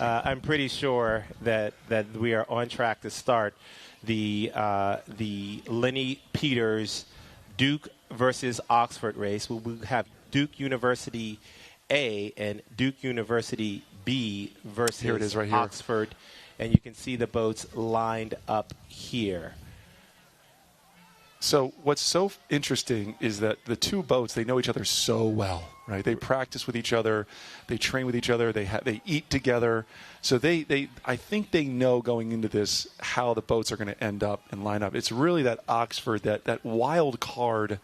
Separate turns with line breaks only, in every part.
I'm pretty sure that we are on track to start the Lenny Peters Duke versus Oxford race. We will have Duke University A and Duke University B versus
here it is right here.
Oxford. And you can see the boats lined up here.
So what's so interesting is that the two boats, they know each other so well, right? They practice with each other, they train with each other, they eat together. So I think they know going into this how the boats are going to end up and line up. It's really that Oxford, that wild card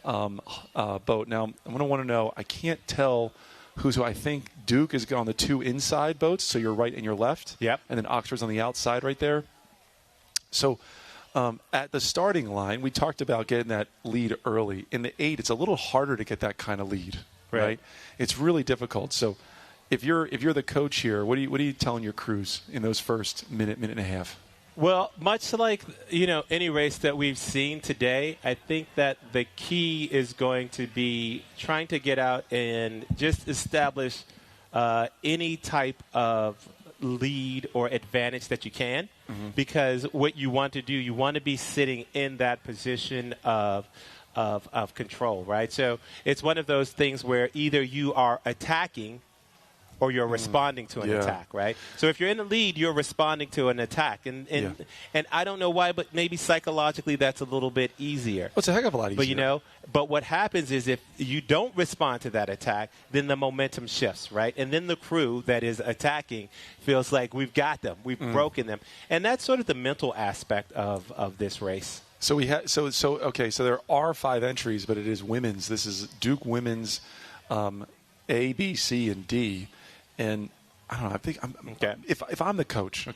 boat. Now, I'm going to want to know, I can't tell who's who. I think Duke is on the two inside boats, so your right and your left.
Yep.
And then Oxford's on the outside right there. So at the starting line, we talked about getting that lead early. In the 8, it's a little harder to get that kind of lead, right? It's really difficult. So if you're the coach here, what are you telling your crews in those first minute and a half?
Well, much like, any race that we've seen today, I think that the key is going to be trying to get out and just establish any type of lead or advantage that you can, because what you want to do, you want to be sitting in that position of control, right? So it's one of those things where either you are attacking or you're responding to an attack, right? So if you're in the lead, you're responding to an attack. And I don't know why, but maybe psychologically that's a little bit easier.
Well, it's a heck of a lot easier.
But what happens is if you don't respond to that attack, then the momentum shifts, right? And then the crew that is attacking feels like we've got them, we've broken them. And that's sort of the mental aspect of this race.
So so there are 5 entries, but it is women's. This is Duke women's A, B, C, and D. And I don't know. I think if I'm the coach,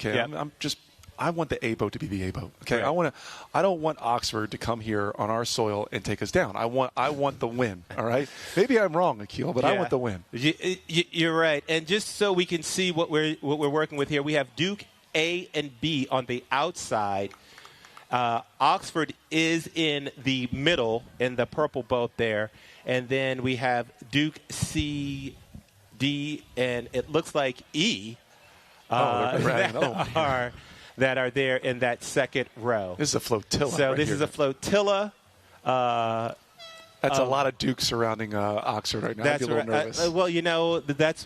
I want the A boat to be the A boat. Okay,
right.
I don't want Oxford to come here on our soil and take us down. I want the win. All right. Maybe I'm wrong, Akil, but I want the win.
You're right. And just so we can see what we're working with here, we have Duke A and B on the outside. Oxford is in the middle in the purple boat there, and then we have Duke C, D, and it looks like E that are there in that second row.
This is a flotilla.
So
right
this
here.
is a flotilla.
That's a lot of Duke surrounding Oxford right now. I'd be a little nervous.
That's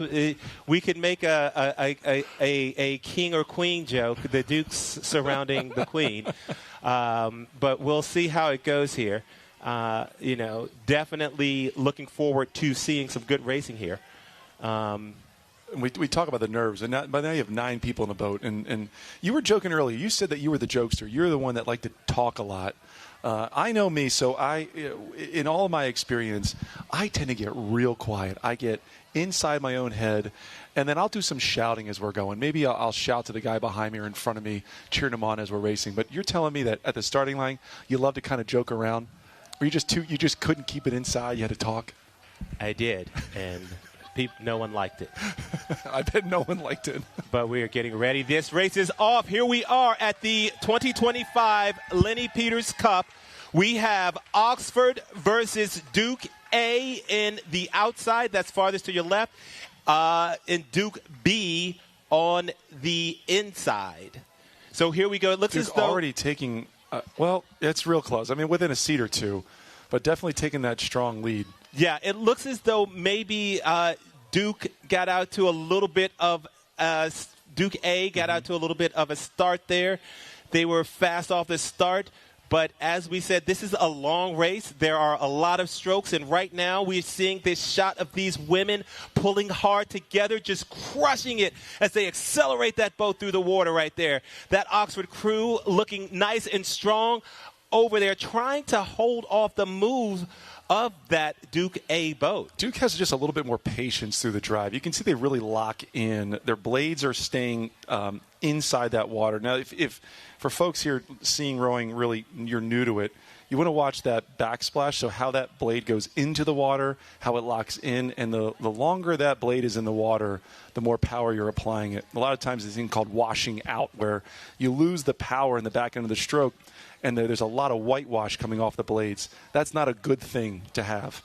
we could make a king or queen joke, the Dukes surrounding the queen. But we'll see how it goes here. Definitely looking forward to seeing some good racing here.
We talk about the nerves, and but now you have 9 people in the boat. And you were joking earlier. You said that you were the jokester. You're the one that liked to talk a lot. I know me, so in all of my experience, I tend to get real quiet. I get inside my own head, and then I'll do some shouting as we're going. Maybe I'll shout to the guy behind me or in front of me, cheering him on as we're racing. But you're telling me that at the starting line, you love to kind of joke around? Or you just couldn't keep it inside, you had to talk?
I did, and no one liked it.
I bet no one liked it.
But we are getting ready. This race is off. Here we are at the 2025 Lenny Peters Cup. We have Oxford versus Duke A in the outside. That's farthest to your left. And Duke B on the inside. So here we go. It looks
Duke
as though
already taking it's real close. I mean, within a seat or two, but definitely taking that strong lead.
Yeah, it looks as though maybe Duke got out to a little bit of Duke A got out to a little bit of a start there. They were fast off the start. But as we said, this is a long race. There are a lot of strokes, and right now we're seeing this shot of these women pulling hard together, just crushing it as they accelerate that boat through the water right there. That Oxford crew looking nice and strong over there, trying to hold off the move of that Duke A boat.
Duke has just a little bit more patience through the drive. You can see they really lock in. Their blades are staying inside that water. Now, if for folks here seeing rowing, really, you're new to it, you want to watch that backsplash, so how that blade goes into the water, how it locks in, and the longer that blade is in the water, the more power you're applying it. A lot of times there's a thing called washing out, where you lose the power in the back end of the stroke, and there's a lot of whitewash coming off the blades. That's not a good thing to have.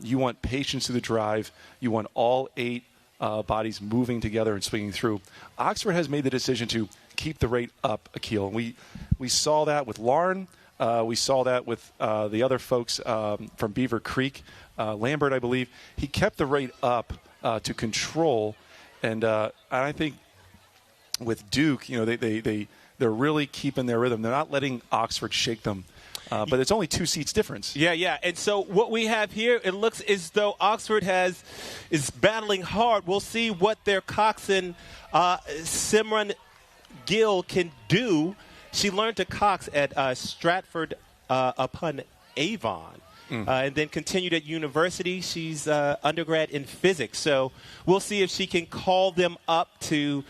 You want patience through the drive. You want all 8 bodies moving together and swinging through. Oxford has made the decision to keep the rate up, Akil. And we saw that with Lauren. We saw that with the other folks from Beaver Creek. Lambert, I believe. He kept the rate up to control. And I think with Duke, they're really keeping their rhythm. They're not letting Oxford shake them. But it's only 2 seats difference.
Yeah. And so what we have here, it looks as though Oxford is battling hard. We'll see what their coxswain, Simran Gill, can do. She learned to cox at Stratford upon Avon. And then continued at university. She's undergrad in physics. So we'll see if she can call them up to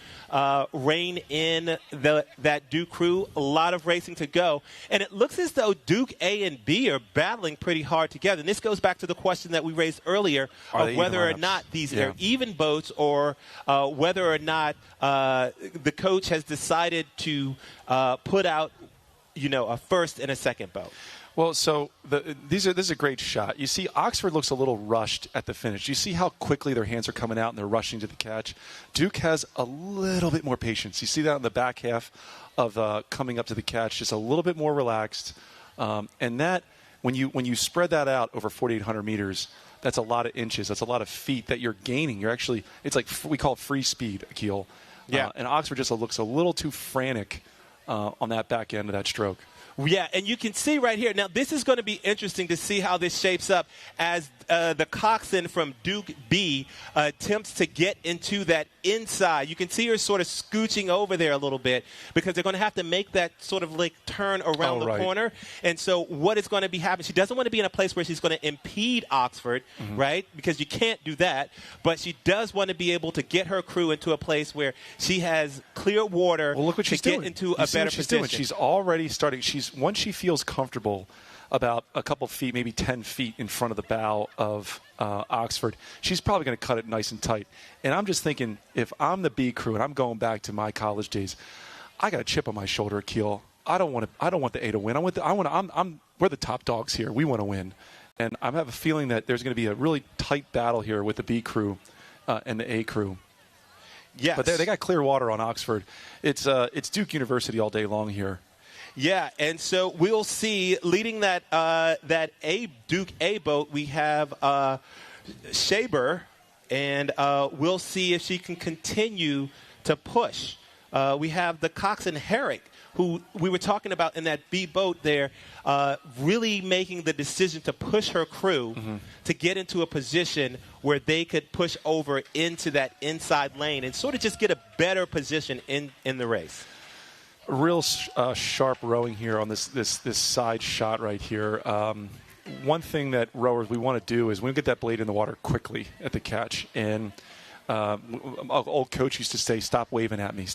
rein in that Duke crew. A lot of racing to go. And it looks as though Duke A and B are battling pretty hard together. And this goes back to the question that we raised earlier of whether or not these are even boats or whether or not the coach has decided to put out, a first and a second boat.
Well, so this is a great shot. You see Oxford looks a little rushed at the finish. You see how quickly their hands are coming out and they're rushing to the catch. Duke has a little bit more patience. You see that in the back half of coming up to the catch, just a little bit more relaxed. And that, when you spread that out over 4,800 meters, that's a lot of inches. That's a lot of feet that you're gaining. It's like we call it free speed, Akil.
Yeah.
And Oxford just looks a little too frantic on that back end of that stroke.
Yeah, and you can see right here. Now, this is going to be interesting to see how this shapes up as the coxswain from Duke B attempts to get into that inside. You can see her sort of scooching over there a little bit because they're going to have to make that sort of like turn around the corner. And so what is going to be happening, she doesn't want to be in a place where she's going to impede Oxford, right, because you can't do that. But she does want to be able to get her crew into a place where she has clear water to get into a better position.
She's already starting. Once she feels comfortable about a couple feet, maybe 10 feet in front of the bow of Oxford, she's probably going to cut it nice and tight. And I'm just thinking, if I'm the B crew and I'm going back to my college days, I got a chip on my shoulder, Akil. I don't want the A to win. We're the top dogs here. We want to win. And I have a feeling that there's going to be a really tight battle here with the B crew and the A crew.
Yes.
But they got clear water on Oxford. It's Duke University all day long here.
Yeah, and so we'll see, leading that Duke A boat, we have Shaber, and we'll see if she can continue to push. We have the coxswain Herrick, who we were talking about in that B boat there, really making the decision to push her crew to get into a position where they could push over into that inside lane and sort of just get a better position in the race.
Real sharp rowing here on this side shot right here. One thing that rowers we want to do is we get that blade in the water quickly at the catch. And old coach used to say, stop waving at me,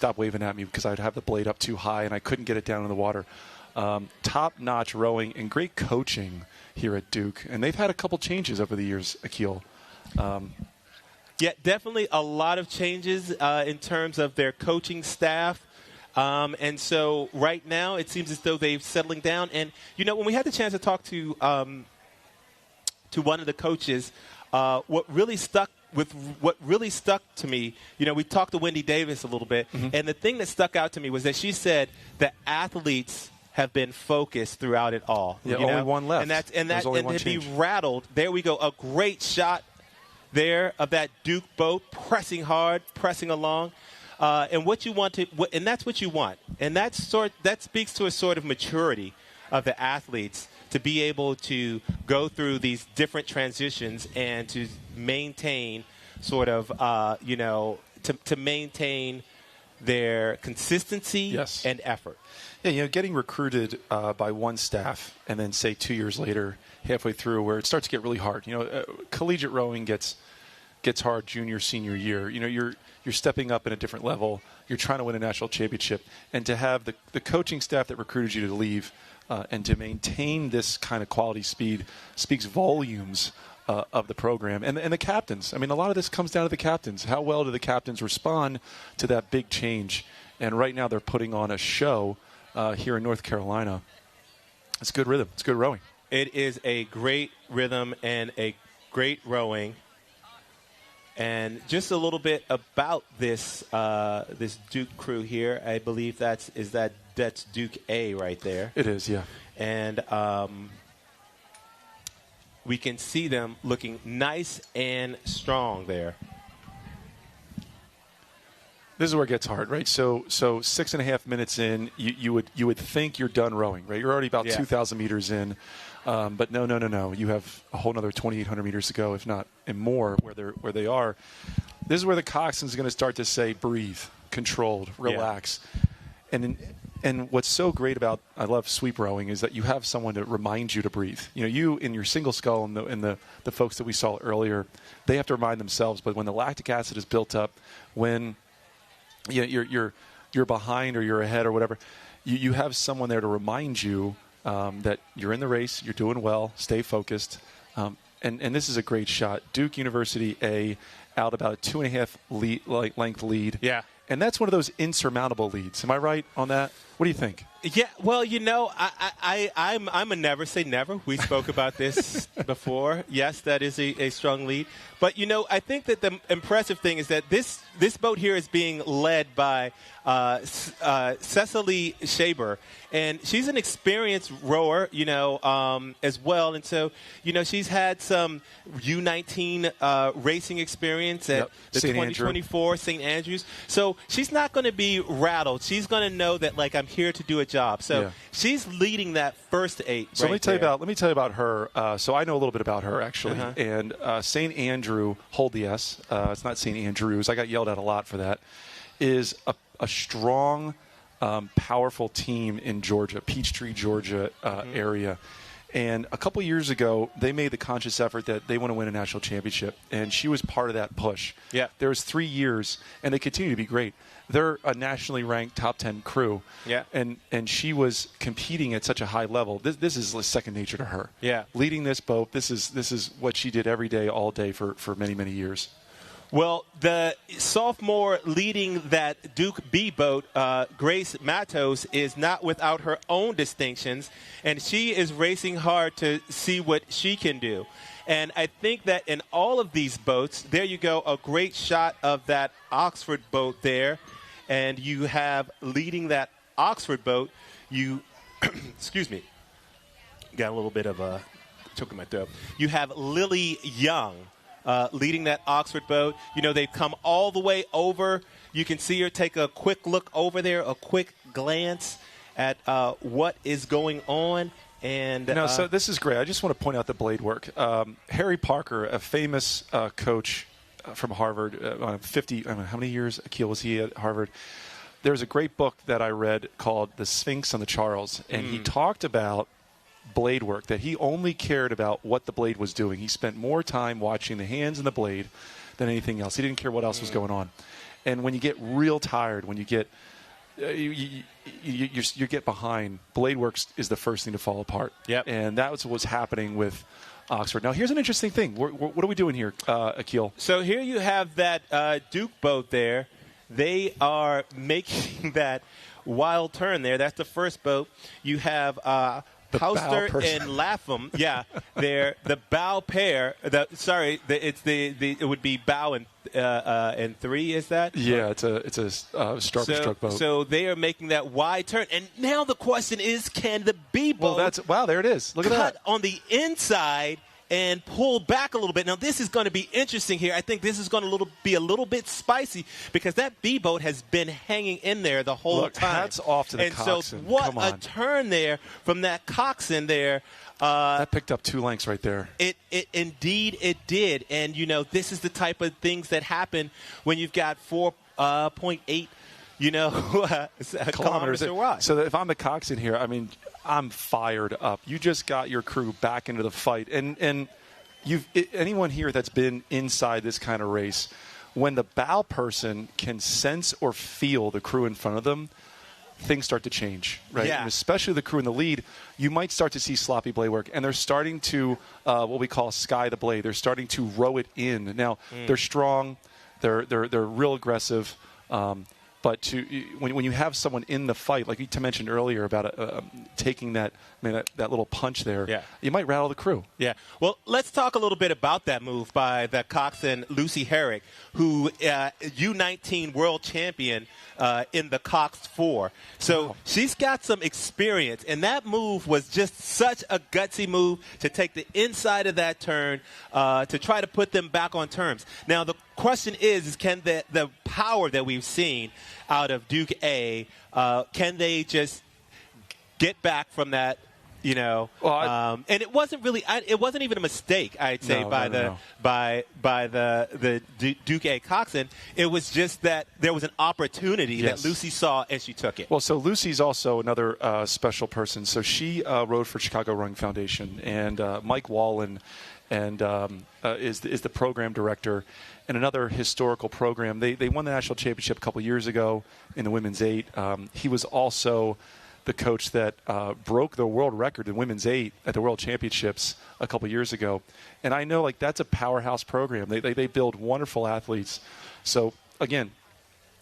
because I'd have the blade up too high and I couldn't get it down in the water. Top-notch rowing and great coaching here at Duke. And they've had a couple changes over the years, Akil.
Yeah, definitely a lot of changes in terms of their coaching staff. And so right now it seems as though they're settling down. And, when we had the chance to talk to one of the coaches, what really stuck to me, we talked to Wendy Davis a little bit, and the thing that stuck out to me was that she said the athletes have been focused throughout it all.
Yeah, only one left.
And to be rattled, there we go, a great shot there of that Duke boat pressing hard, pressing along. And what you want and that's what you want. And that speaks to a sort of maturity of the athletes to be able to go through these different transitions and to maintain sort of, to maintain their consistency and effort.
Yeah, getting recruited by one staff and then say 2 years later, halfway through, where it starts to get really hard. Collegiate rowing gets hard junior, senior year. You're stepping up in a different level. You're trying to win a national championship. And to have the coaching staff that recruited you to leave and to maintain this kind of quality speed speaks volumes of the program. And the captains. I mean, a lot of this comes down to the captains. How well do the captains respond to that big change? And right now they're putting on a show here in North Carolina. It's good rhythm. It's good rowing.
It is a great rhythm and a great rowing. And just a little bit about this this Duke crew here. I believe that's Duke A right there.
It is, yeah.
And we can see them looking nice and strong there.
This is where it gets hard, right? So 6.5 minutes in, you would think you're done rowing, right? You're already about 2,000 meters in, but no. You have a whole other 2,800 meters to go, if not and more, where they are. This is where the coxswain is going to start to say, breathe, controlled, relax, and what's so great about I love sweep rowing is that you have someone to remind you to breathe. You know, you in your single scull and the folks that we saw earlier, they have to remind themselves. But when the lactic acid is built up, when you're behind or you're ahead or whatever, you have someone there to remind you that you're in the race, you're doing well, stay focused. And this is a great shot. Duke University A out about a 2.5 length lead.
Yeah.
And that's one of those insurmountable leads. Am I right on that? What do you think?
Yeah, well, I'm a never say never. We spoke about this before. Yes, that is a strong lead. But, I think that the impressive thing is that this boat here is being led by Cecily Shaber. And she's an experienced rower, as well. And so, she's had some U19 racing experience at the 2024 St. Andrews. So she's not going to be rattled. She's going to know that, I'm here to do a job. So she's leading that first 8.
So let me tell you about her. So I know a little bit about her actually, and St. Andrew, hold the S. It's not St. Andrews. I got yelled at a lot for that. Is a strong, powerful team in Georgia, Peachtree, Georgia area. And a couple years ago, they made the conscious effort that they want to win a national championship, and she was part of that push.
Yeah.
There was 3 years, and they continue to be great. They're a nationally ranked top 10 crew.
Yeah.
And she was competing at such a high level. This is second nature to her.
Yeah.
Leading this boat, this is what she did every day, all day for many, many years.
Well, the sophomore leading that Duke B boat, Grace Matos, is not without her own distinctions, and she is racing hard to see what she can do. And I think that in all of these boats, there you go, a great shot of that Oxford boat there, and you have leading that Oxford boat, excuse me, got a little bit of a choke in my throat. You have Lily Young. Leading that Oxford boat. They've come all the way over. You can see her take a quick look over there, a quick glance at what is going on. And
so this is great. I just want to point out the blade work. Harry Parker, a famous coach from Harvard, 50, how many years, Akil, was he at Harvard? There's a great book that I read called The Sphinx on the Charles, and he talked about blade work, that he only cared about what the blade was doing. He spent more time watching the hands and the blade than anything else. He didn't care what else was going on. And when you get real tired, when you get you get behind, blade work is the first thing to fall apart.
Yep.
And that was what's happening with Oxford. Now, here's an interesting thing. What are we doing here, Akil?
So here you have that Duke boat there. They are making that wild turn there. That's the first boat. You have Pauster and Lapham, they're the bow pair. It would be bow and 3. Is that?
Yeah, it's a stroke boat.
So they are making that wide turn, and now the question is, can the B boat?
Wow, there it is. Look at that.
On the inside and pull back a little bit. Now, this is going to be interesting here. I think this is going to be a little bit spicy because that B boat has been hanging in there the whole time.
Hats off to the coxswain.
And so what a turn there from that coxswain there.
That picked up 2 lengths right there.
It indeed it did. And, this is the type of things that happen when you've got 4.8 kilometers a ride.
So if I'm the coxswain here, I'm fired up. You just got your crew back into the fight. And anyone here that's been inside this kind of race, when the bow person can sense or feel the crew in front of them, things start to change, right?
Yeah.
And especially the crew in the lead, you might start to see sloppy blade work. And they're starting to, what we call sky the blade. They're starting to row it in. Now, they're strong. They're real aggressive. But when you have someone in the fight, like you mentioned earlier about taking that little punch there, you might rattle the crew.
Yeah. Well, let's talk a little bit about that move by the coxswain Lucy Herrick, who U19 world champion in the Cox 4. So she's got some experience, and that move was just such a gutsy move to take the inside of that turn to try to put them back on terms. Now, the question is can the power that we've seen out of Duke A, can they just get back from that? And it wasn't really. It wasn't even a mistake, I'd say, by the Duke A coxswain. It was just that there was an opportunity that Lucy saw and she took it.
Well, so Lucy's also another special person. So she rode for Chicago Rowing Foundation, and Mike Wallen is the program director. And another historical program. They won the national championship a couple years ago in the women's 8. He was also the coach that broke the world record in women's 8 at the World Championships a couple years ago. And I know that's a powerhouse program. They build wonderful athletes. So, again,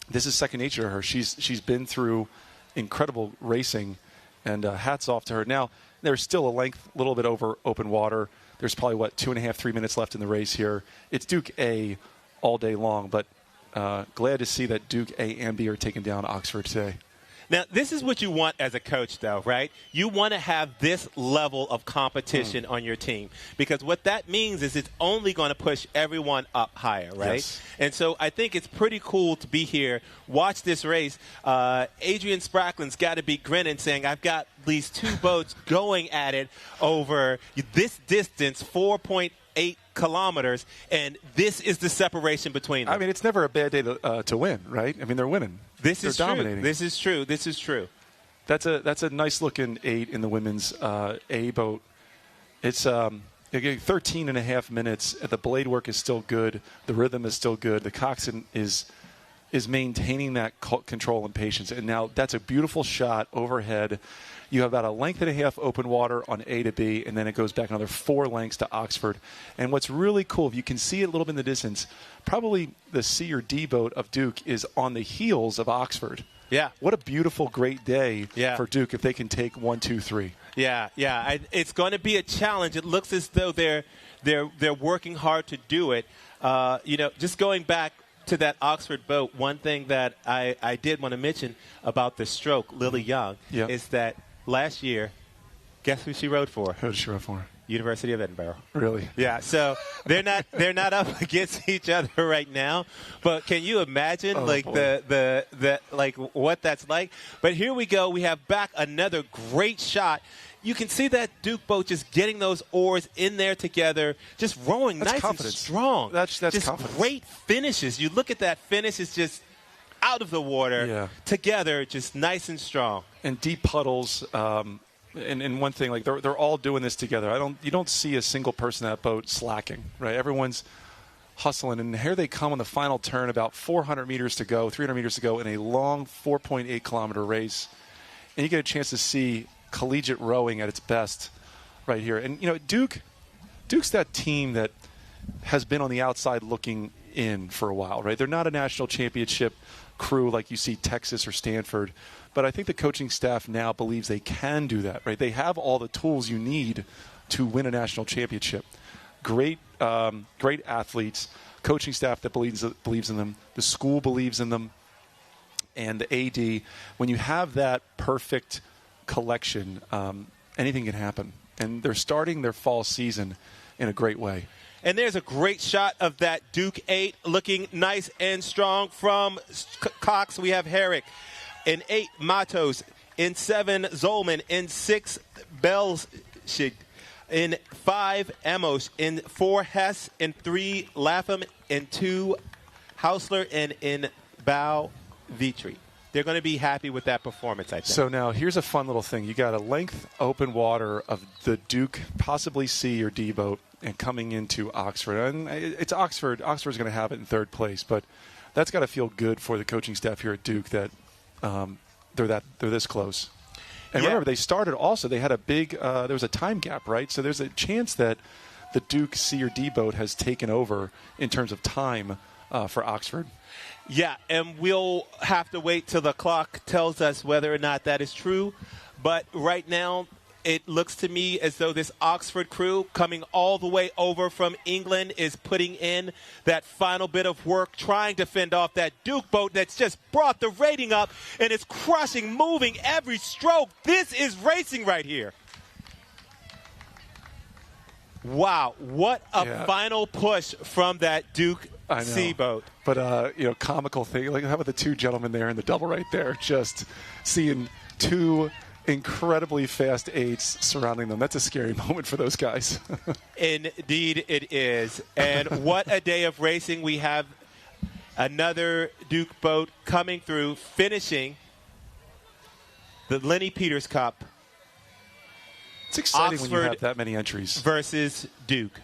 this is second nature to her. She's been through incredible racing, and hats off to her. Now, there's still a little bit over open water. There's probably, 2.5, 3 minutes left in the race here. It's Duke A all day long, but glad to see that Duke A and B are taking down Oxford today.
Now, this is what you want as a coach, though, right? You want to have this level of competition on your team, because what that means is it's only going to push everyone up higher, right?
Yes.
And so I think it's pretty cool to be here, watch this race. Adrian Spracklin's got to be grinning, saying, I've got these two boats going at it over this distance, 4.8 kilometers, and this is the separation between them.
I mean, it's never a bad day to win, right? I mean, they're winning. They're dominating.
True. This is true.
That's a nice looking 8 in the women's A boat. It's 13 and a half minutes. The blade work is still good. The rhythm is still good. The coxswain is maintaining that control and patience. And now that's a beautiful shot overhead. You have about a length and a half open water on A to B, and then it goes back another 4 lengths to Oxford. And what's really cool, if you can see it a little bit in the distance, probably the C or D boat of Duke is on the heels of Oxford.
Yeah.
What a beautiful, great day for Duke if they can take 1, 2, 3.
Yeah. It's going to be a challenge. It looks as though they're working hard to do it. Just going back to that Oxford boat, one thing that I did want to mention about the stroke, Lily Young, is that last year, guess who she rode for?
Who did she rode for?
University of Edinburgh.
Really?
Yeah. So they're not up against each other right now. But can you imagine the what that's like? But here we go. We have back another great shot. You can see that Duke boat just getting those oars in there together, just rowing nice and strong.
That's
just
confidence. Great
finishes. You look at that finish, it's just out of the water together, just nice and strong.
And deep puddles. And one thing, they're all doing this together. You don't see a single person in that boat slacking, right? Everyone's hustling, and here they come on the final turn, about 400 meters to go, 300 meters to go in a long 4.8 kilometer race, and you get a chance to see collegiate rowing at its best right here. And Duke's that team that has been on the outside looking in for a while, right? They're not a national championship crew like you see Texas or Stanford. But I think the coaching staff now believes they can do that, right? They have all the tools you need to win a national championship. Great athletes, coaching staff that believes in them, the school believes in them, and the AD. When you have that perfect collection, anything can happen. And they're starting their fall season in a great way.
And there's a great shot of that Duke 8 looking nice and strong from Cox. We have Herrick. In 8, Matos. In 7, Zolman. In 6, Belschig. In 5, Amos. In 4, Hess. In 3, Lapham. In 2, Hausler. And in Bow, Vitry. They're going to be happy with that performance, I think.
So now here's a fun little thing. You got a length open water of the Duke, possibly C or D boat, and coming into Oxford. And it's Oxford. Oxford's going to have it in 3rd place, but that's got to feel good for the coaching staff here at Duke that they're this close. And remember, they started also. They had a big. There was a time gap, right? So there's a chance that the Duke C or D boat has taken over in terms of time for Oxford.
Yeah, and we'll have to wait till the clock tells us whether or not that is true. But right now, it looks to me as though this Oxford crew coming all the way over from England is putting in that final bit of work, trying to fend off that Duke boat that's just brought the rating up and is crushing, moving every stroke. This is racing right here. Wow, what a final push from that Duke Sea boat.
But, comical thing. Like, how about the two gentlemen there in the double right there? Just seeing two incredibly fast eights surrounding them. That's a scary moment for those guys.
Indeed it is. And what a day of racing. We have another Duke boat coming through, finishing the Lenny Peters Cup.
It's exciting
Oxford
when you have that many entries.
Versus Duke.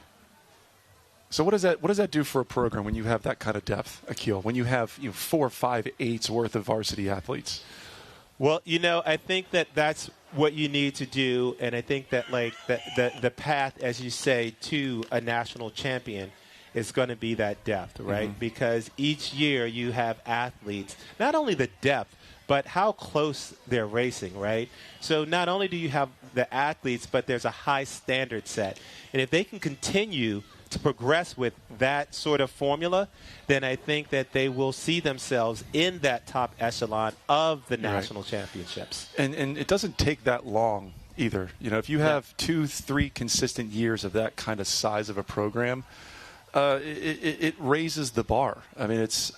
So what does that do for a program when you have that kind of depth, Akil? When you have 4, 5, 8's worth of varsity athletes?
Well, I think that that's what you need to do, and I think that the path, as you say, to a national champion is going to be that depth, right? Mm-hmm. Because each year you have athletes, not only the depth, but how close they're racing, right? So not only do you have the athletes, but there's a high standard set. And if they can continue to progress with that sort of formula, then I think that they will see themselves in that top echelon of the national championships.
And it doesn't take that long either. If you have 2, 3 consistent years of that kind of size of a program, it raises the bar. I mean, it's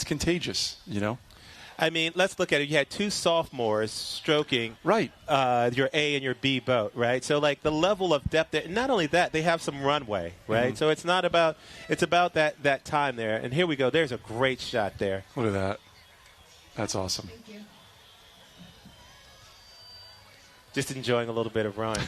contagious,
I mean, let's look at it. You had 2 sophomores stroking your A and your B boat, right? So, the level of depth there. And not only that, they have some runway, right? Mm-hmm. So it's about that time there. And here we go. There's a great shot there.
Look at that. That's awesome.
Thank you.
Just enjoying a little bit of rowing.